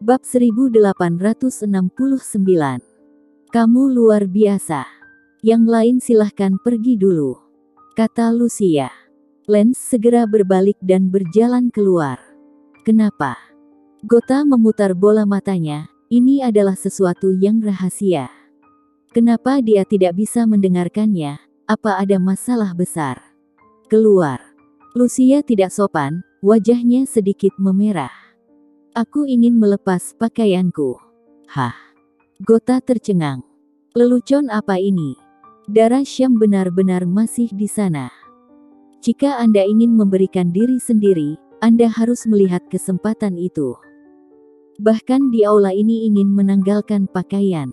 Bab 1869. Kamu luar biasa. Yang lain silahkan pergi dulu, kata Lucia. Lance segera berbalik dan berjalan keluar. Kenapa? Gota memutar bola matanya. Ini adalah sesuatu yang rahasia. Kenapa dia tidak bisa mendengarkannya? Apa ada masalah besar? Keluar. Lucia tidak sopan, wajahnya sedikit memerah. Aku ingin melepas pakaianku. Hah? Gota tercengang. Lelucon apa ini? Darah Syam benar-benar masih di sana. Jika Anda ingin memberikan diri sendiri, Anda harus melihat kesempatan itu. Bahkan di aula ini ingin menanggalkan pakaian.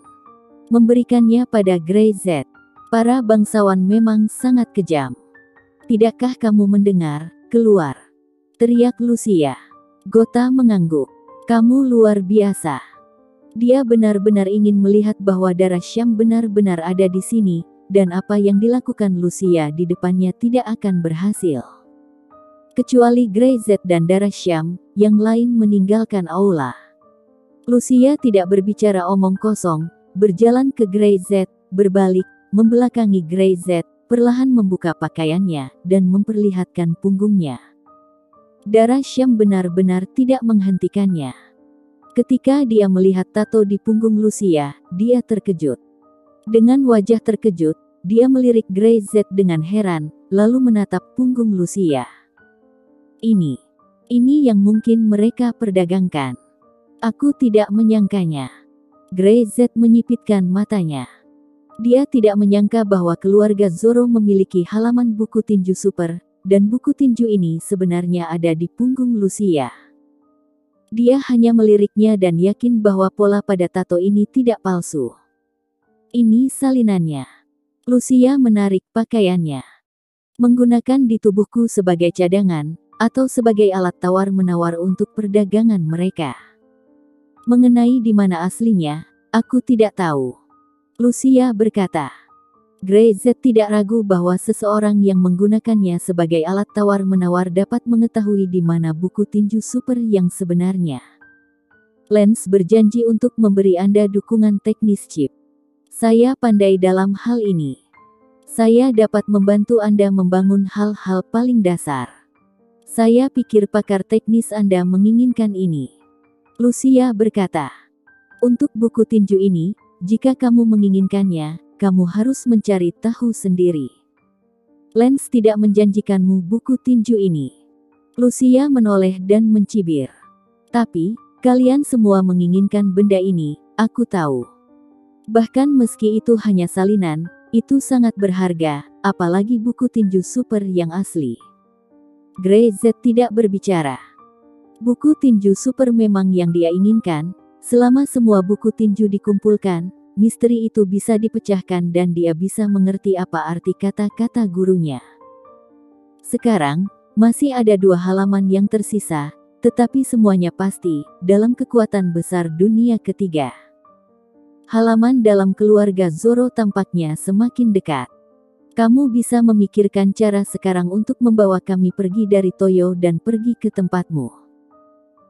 Memberikannya pada Grey Z. Para bangsawan memang sangat kejam. Tidakkah kamu mendengar? Keluar, teriak Lucia. Gota mengangguk. Kamu luar biasa. Dia benar-benar ingin melihat bahwa darah Syam benar-benar ada di sini, dan apa yang dilakukan Lucia di depannya tidak akan berhasil. Kecuali Grey Z dan darah Syam, yang lain meninggalkan aula. Lucia tidak berbicara omong kosong, berjalan ke Grey Z, berbalik, membelakangi Grey Z, perlahan membuka pakaiannya, dan memperlihatkan punggungnya. Darah Syam benar-benar tidak menghentikannya. Ketika dia melihat tato di punggung Lucia, dia terkejut. Dengan wajah terkejut, dia melirik Grey Z dengan heran, lalu menatap punggung Lucia. Ini yang mungkin mereka perdagangkan. Aku tidak menyangkanya. Grey Z menyipitkan matanya. Dia tidak menyangka bahwa keluarga Zoro memiliki halaman buku tinju super, dan buku tinju ini sebenarnya ada di punggung Lucia. Dia hanya meliriknya dan yakin bahwa pola pada tato ini tidak palsu. Ini salinannya. Lucia menarik pakaiannya. Menggunakan di tubuhku sebagai cadangan, atau sebagai alat tawar-menawar untuk perdagangan mereka. Mengenai di mana aslinya, aku tidak tahu. Lucia berkata. Grey Z tidak ragu bahwa seseorang yang menggunakannya sebagai alat tawar-menawar dapat mengetahui di mana buku tinju super yang sebenarnya. Lance berjanji untuk memberi Anda dukungan teknis chip. Saya pandai dalam hal ini. Saya dapat membantu Anda membangun hal-hal paling dasar. Saya pikir pakar teknis Anda menginginkan ini. Lucia berkata. Untuk buku tinju ini, jika kamu menginginkannya, kamu harus mencari tahu sendiri. Lance tidak menjanjikanmu buku tinju ini. Lucia menoleh dan mencibir. Tapi, kalian semua menginginkan benda ini, aku tahu. Bahkan meski itu hanya salinan, itu sangat berharga, apalagi buku tinju super yang asli. Grey Z tidak berbicara. Buku tinju super memang yang dia inginkan. Selama semua buku tinju dikumpulkan, misteri itu bisa dipecahkan dan dia bisa mengerti apa arti kata-kata gurunya. Sekarang, masih ada 2 halaman yang tersisa, tetapi semuanya pasti, dalam kekuatan besar dunia ketiga. Halaman dalam keluarga Zoro tampaknya semakin dekat. Kamu bisa memikirkan cara sekarang untuk membawa kami pergi dari Toyo dan pergi ke tempatmu.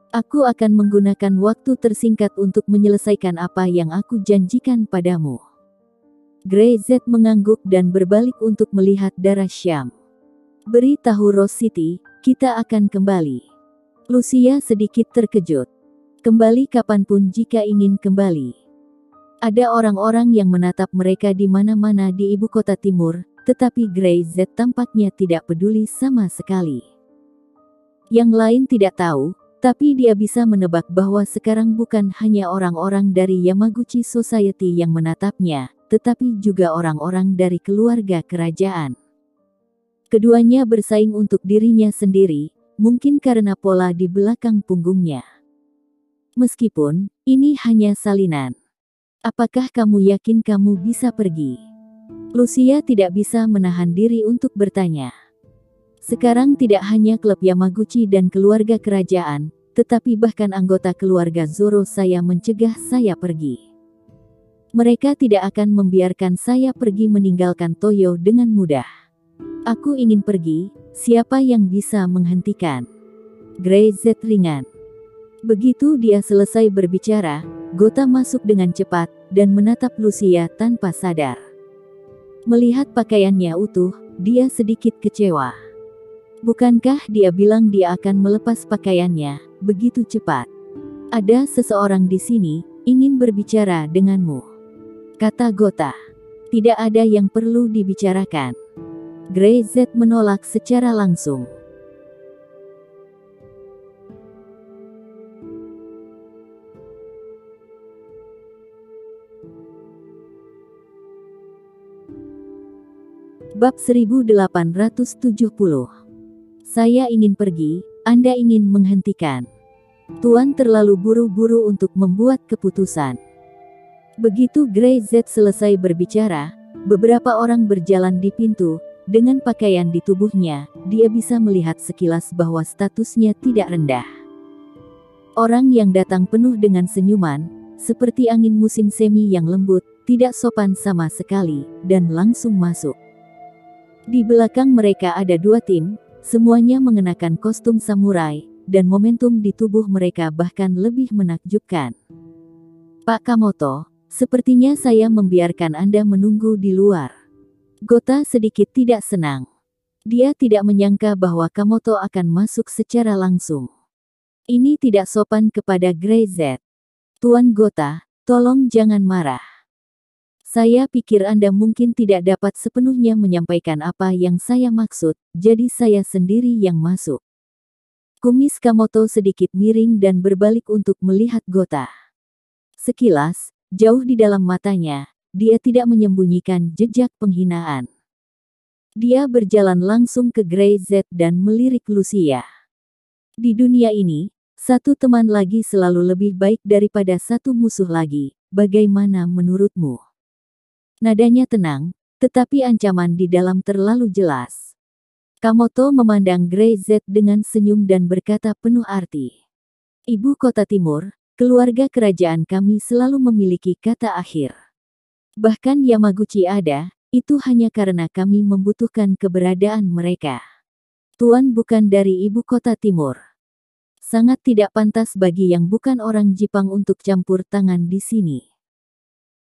Aku akan menggunakan waktu tersingkat untuk menyelesaikan apa yang aku janjikan padamu. Grey Z mengangguk dan berbalik untuk melihat darah Syam. Beritahu Rose City, kita akan kembali. Lucia sedikit terkejut. Kembali kapanpun jika ingin kembali. Ada orang-orang yang menatap mereka di mana-mana di ibu kota timur, tetapi Grey Z tampaknya tidak peduli sama sekali. Yang lain tidak tahu, tapi dia bisa menebak bahwa sekarang bukan hanya orang-orang dari Yamaguchi Society yang menatapnya, tetapi juga orang-orang dari keluarga kerajaan. Keduanya bersaing untuk dirinya sendiri, mungkin karena pola di belakang punggungnya. Meskipun, ini hanya salinan. Apakah kamu yakin kamu bisa pergi? Lucia tidak bisa menahan diri untuk bertanya. Sekarang tidak hanya klub Yamaguchi dan keluarga kerajaan, tetapi bahkan anggota keluarga Zoro saya mencegah saya pergi. Mereka tidak akan membiarkan saya pergi meninggalkan Toyo dengan mudah. Aku ingin pergi, siapa yang bisa menghentikan? Grey Z ringan. Begitu dia selesai berbicara, Gota masuk dengan cepat dan menatap Lucia tanpa sadar. Melihat pakaiannya utuh, dia sedikit kecewa. Bukankah dia bilang dia akan melepas pakaiannya begitu cepat? Ada seseorang di sini ingin berbicara denganmu, kata Gota. Tidak ada yang perlu dibicarakan. Greyz menolak secara langsung. Bab 1870. Saya ingin pergi, Anda ingin menghentikan. Tuan terlalu buru-buru untuk membuat keputusan. Begitu Greyz selesai berbicara, beberapa orang berjalan di pintu. Dengan pakaian di tubuhnya, dia bisa melihat sekilas bahwa statusnya tidak rendah. Orang yang datang penuh dengan senyuman, seperti angin musim semi yang lembut, tidak sopan sama sekali, dan langsung masuk. Di belakang mereka ada dua tim, semuanya mengenakan kostum samurai, dan momentum di tubuh mereka bahkan lebih menakjubkan. Pak Kamoto, sepertinya saya membiarkan Anda menunggu di luar. Gota sedikit tidak senang. Dia tidak menyangka bahwa Kamoto akan masuk secara langsung. Ini tidak sopan kepada Greyz. Tuan Gota, tolong jangan marah. Saya pikir Anda mungkin tidak dapat sepenuhnya menyampaikan apa yang saya maksud, jadi saya sendiri yang masuk. Kumis Kamoto sedikit miring dan berbalik untuk melihat Gota. Sekilas, jauh di dalam matanya, dia tidak menyembunyikan jejak penghinaan. Dia berjalan langsung ke Greyz dan melirik Lucia. Di dunia ini, satu teman lagi selalu lebih baik daripada satu musuh lagi, bagaimana menurutmu? Nadanya tenang, tetapi ancaman di dalam terlalu jelas. Kamoto memandang Greyz dengan senyum dan berkata penuh arti. Ibu kota timur, keluarga kerajaan kami selalu memiliki kata akhir. Bahkan Yamaguchi ada, itu hanya karena kami membutuhkan keberadaan mereka. Tuan bukan dari ibu kota timur. Sangat tidak pantas bagi yang bukan orang Jepang untuk campur tangan di sini.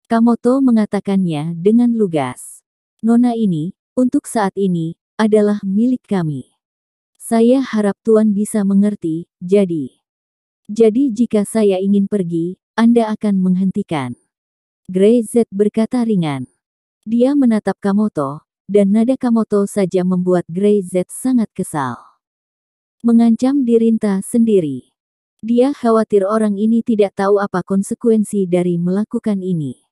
Kamoto mengatakannya dengan lugas. Nona ini, untuk saat ini, adalah milik kami. Saya harap Tuan bisa mengerti, jadi jika saya ingin pergi, Anda akan menghentikan. Greyz berkata ringan. Dia menatap Kamoto, dan nada Kamoto saja membuat Greyz sangat kesal. Mengancam dirinya sendiri. Dia khawatir orang ini tidak tahu apa konsekuensi dari melakukan ini.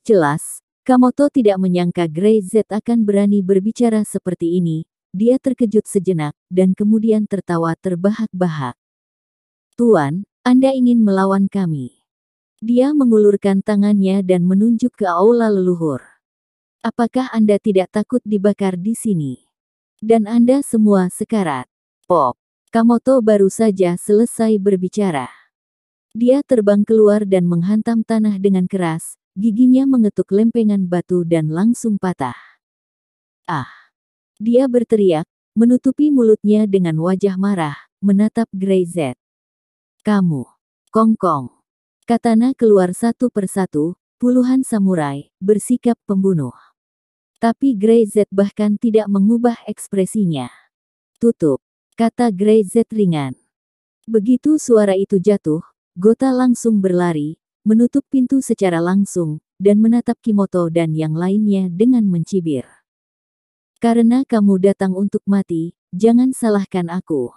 Jelas, Kamoto tidak menyangka Greyz akan berani berbicara seperti ini. Dia terkejut sejenak, dan kemudian tertawa terbahak-bahak. Tuan, Anda ingin melawan kami. Dia mengulurkan tangannya dan menunjuk ke aula leluhur. Apakah Anda tidak takut dibakar di sini? Dan Anda semua sekarat. Pop. Kamoto baru saja selesai berbicara. Dia terbang keluar dan menghantam tanah dengan keras. Giginya mengetuk lempengan batu dan langsung patah. Ah! Dia berteriak, menutupi mulutnya dengan wajah marah, menatap Greyz. Kamu. Kongkong. Katana keluar satu persatu, puluhan samurai, bersikap pembunuh. Tapi Greyz bahkan tidak mengubah ekspresinya. Tutup, kata Greyz ringan. Begitu suara itu jatuh, Gota langsung berlari, menutup pintu secara langsung, dan menatap Kimoto dan yang lainnya dengan mencibir. Karena kamu datang untuk mati, jangan salahkan aku.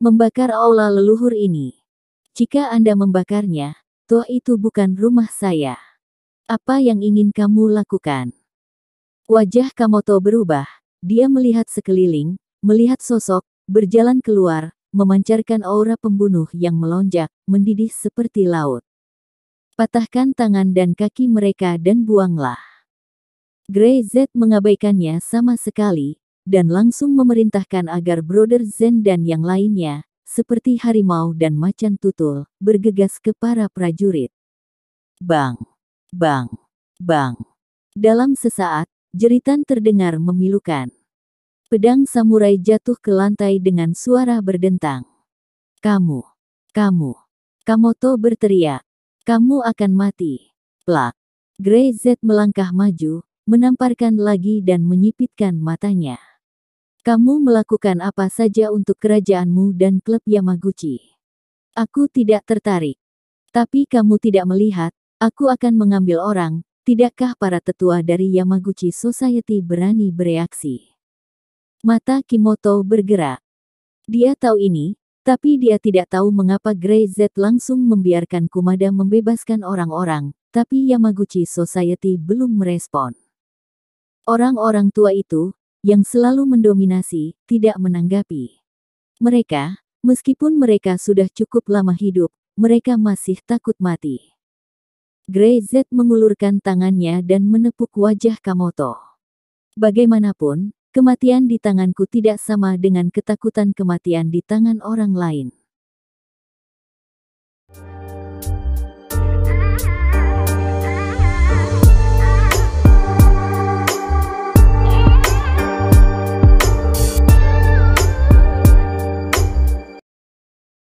Membakar aula leluhur ini. Jika Anda membakarnya, toh itu bukan rumah saya. Apa yang ingin kamu lakukan? Wajah Kamoto berubah, dia melihat sekeliling, melihat sosok, berjalan keluar, memancarkan aura pembunuh yang melonjak, mendidih seperti laut. Patahkan tangan dan kaki mereka dan buanglah. Greyz mengabaikannya sama sekali, dan langsung memerintahkan agar Brother Zen dan yang lainnya, seperti harimau dan macan tutul, bergegas ke para prajurit. Bang! Bang! Bang! Dalam sesaat, jeritan terdengar memilukan. Pedang samurai jatuh ke lantai dengan suara berdentang. Kamu! Kamoto berteriak. Kamu akan mati. Plak. Grey Z melangkah maju, menamparkan lagi dan menyipitkan matanya. Kamu melakukan apa saja untuk kerajaanmu dan klub Yamaguchi. Aku tidak tertarik. Tapi kamu tidak melihat, aku akan mengambil orang, tidakkah para tetua dari Yamaguchi Society berani bereaksi? Mata Kimoto bergerak. Dia tahu ini, tapi dia tidak tahu mengapa Grey Z langsung membiarkan Kumada membebaskan orang-orang, tapi Yamaguchi Society belum merespon. Orang-orang tua itu, yang selalu mendominasi, tidak menanggapi. Mereka, meskipun mereka sudah cukup lama hidup, mereka masih takut mati. Grey Z mengulurkan tangannya dan menepuk wajah Kamoto. Bagaimanapun, kematian di tanganku tidak sama dengan ketakutan kematian di tangan orang lain.